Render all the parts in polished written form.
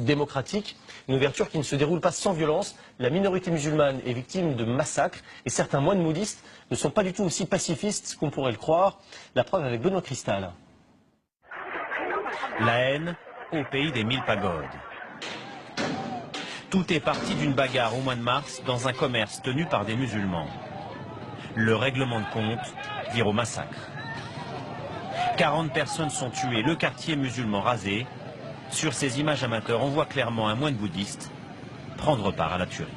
démocratique, une ouverture qui ne se déroule pas sans violence. La minorité musulmane est victime de massacres et certains moines bouddhistes ne sont pas du tout aussi pacifistes qu'on pourrait le croire. La preuve avec Benoît Cristal. La haine au pays des 1000 pagodes. Tout est parti d'une bagarre au mois de mars dans un commerce tenu par des musulmans. Le règlement de compte vire au massacre. 40 personnes sont tuées, le quartier musulman rasé. Sur ces images amateurs, on voit clairement un moine bouddhiste prendre part à la tuerie.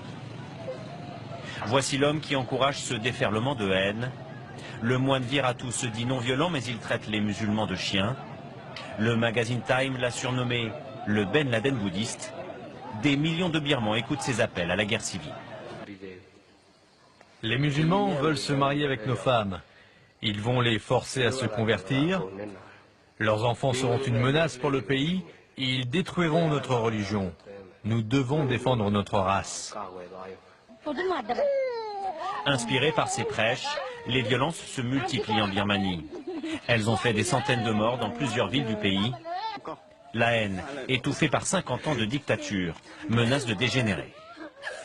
Voici l'homme qui encourage ce déferlement de haine. Le moine Viratu se dit non violent, mais il traite les musulmans de chiens. Le magazine Time l'a surnommé le Ben Laden bouddhiste. Des millions de Birmans écoutent ses appels à la guerre civile. Les musulmans veulent se marier avec nos femmes. Ils vont les forcer à se convertir. Leurs enfants seront une menace pour le pays. Ils détruiront notre religion. Nous devons défendre notre race. Inspirés par ces prêches, les violences se multiplient en Birmanie. Elles ont fait des centaines de morts dans plusieurs villes du pays. La haine, étouffée par 50 ans de dictature, menace de dégénérer.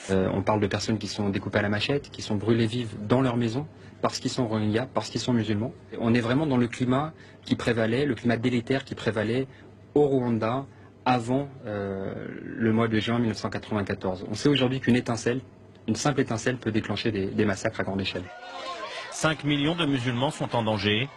On parle de personnes qui sont découpées à la machette, qui sont brûlées vives dans leur maison, parce qu'ils sont Rohingyas, parce qu'ils sont musulmans. On est vraiment dans le climat qui prévalait, le climat délétère qui prévalait au Rwanda avant le mois de juin 1994. On sait aujourd'hui qu'une étincelle, une simple étincelle peut déclencher des massacres à grande échelle. 5 millions de musulmans sont en danger.